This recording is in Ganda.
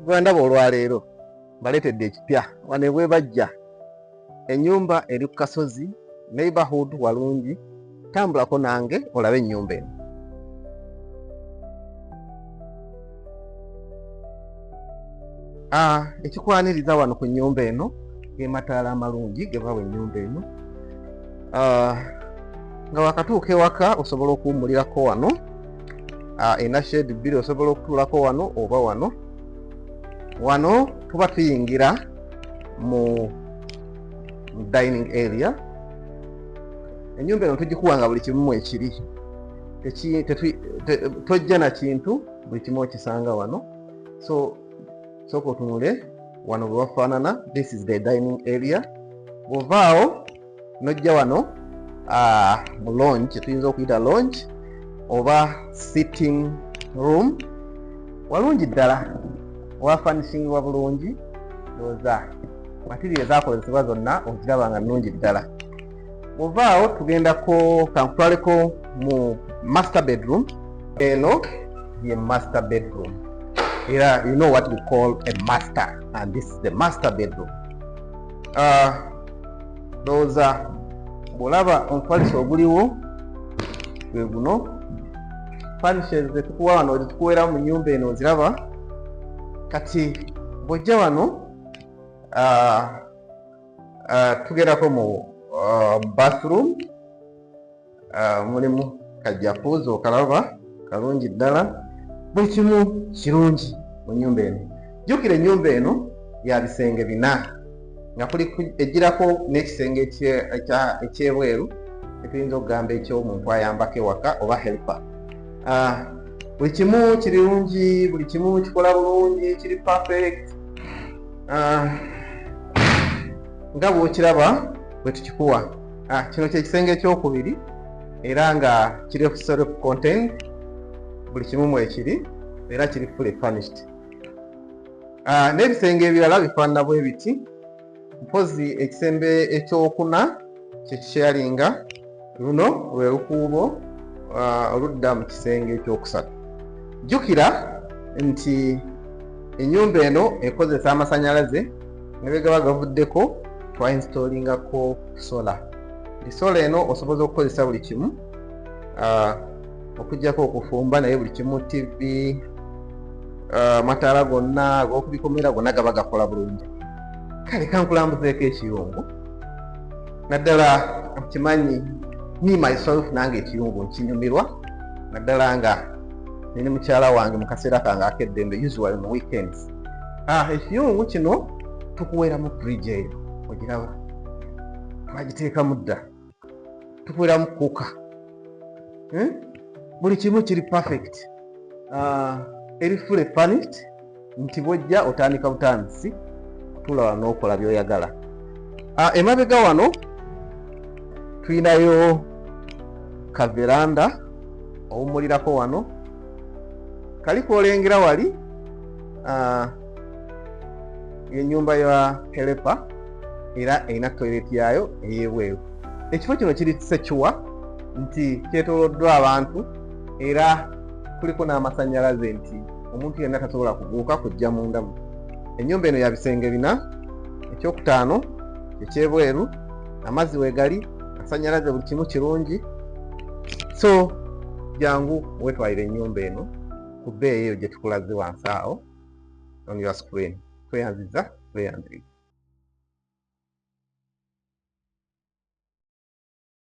Gwandaba olwaleero baleetedde ekipya wano e Bwebajja. Ennyumba eri ku kasozi, neighborhood walungi. Tambulako nange olabe ennyumba eno. Ekikwaniriza wano ku nnyumba eno ge mataala amalungi ge bawa ennyumba eno. Nga wakatuuka ewaka osobola okuwummulirako wano. Ena shade bbiri osobola okutuulako wano oba wano. Wano tuba tuyingira mu dining area. Ennyumba eno tugikuwa nga buli kimu ekiri. Tojja na kintu, buli kimu okisanga wano. So sooka otunule wano bwe wafaanana. This is the dining area. Bw'ovaawo n'ojja wano mu lounge, kyetuyinza okuyita lounge oba sitting room. Walungi ddala, wafanishingibwa bulungi. Ndowooza material ezaakozesebwa zonna oziraba nga nnungi ddala. Bw'ovaawo tugendako kankutwaleko mu master bedroom. Eno ye master bedroom. Era you know what we call a master, and this is the master bedroom. Ndowooza bw'olaba omufaliso oguliwo gwe guno. Furnishes zetukuwa wano zitukuweera mu nnyumba eno oziraba. Kati bw'ojja wano tugerako mu bathroom. Mulimu kajjakuuzi okalaba kalungi ddala. Buli kimu kirungi mu nnyumba eno. Jjukira ennyumba eno ya bisenge 4 nga ejjirako n'ekisenge ekyebweru ekiyinza okugamba eky'omuntu ayambako ewaka oba helper. Buli kimu kirungi, buli kimu kikola bulungi, kiri perfect. Nga bw'okiraba bwe tukikuwa. Kino kyekisenge ekyokubiri era nga kiri self contained, buli kimu mwekiri era kiri fully furnished. N'ebisenge ebirala bifaanana bwe biti. Mpozi ekisembe ekyokuna kyekisharinga, luno lwe lukuubo oludda mu kisenge ekyokusatu. Jjukira nti ennyumba eno ekozesa amasannyalaze ne bwe gaba gavuddeko twainstallingako solar. Solar eno osobola okukozesa buli kimu okuggyako okufumba, naye buli kimu TV, mataala gonna ag'okubikomera gonna gaba gakola bulungi. Kale kankulambuzeeko ekiyungu. Naddala nkimanyi me myself nange ekiyungu nkinyumirwa. Naddala nga nini mukyala wange mu kaseera kange akeddembe usually mu weekends. Ekiyungu kino tukuweeramu fridge eyo ogiraba. Twagiteekamu dda. Tukuweeramu kuuka. Buli kimu kiri perfect. Eri fully furnished nti bwojja otandika butandisi kutuula wano n'okola by'oyagala. Emabega wano tuyinayo kaveranda owummulirako wano. Kali kwolengera wali ennyumba ya helper era erina toilet yayo ey'ebweru. Ekifo kino kiri secure nti kyetooloddwa abantu era kuliko n'amasannyalaze nti omuntu yenna tasobola kubuuka kujja mundamu. Ennyumba eno ya bisenge 4, ekyokutaano ekyebweru, amazzi weegali, amasannyalaze buli kimu kirungi. So jangu wetwalire ennyumba eno ku bbeeyi eyo gye tukulaze wansi awo on your screen. Tweyanziza tweyanzire.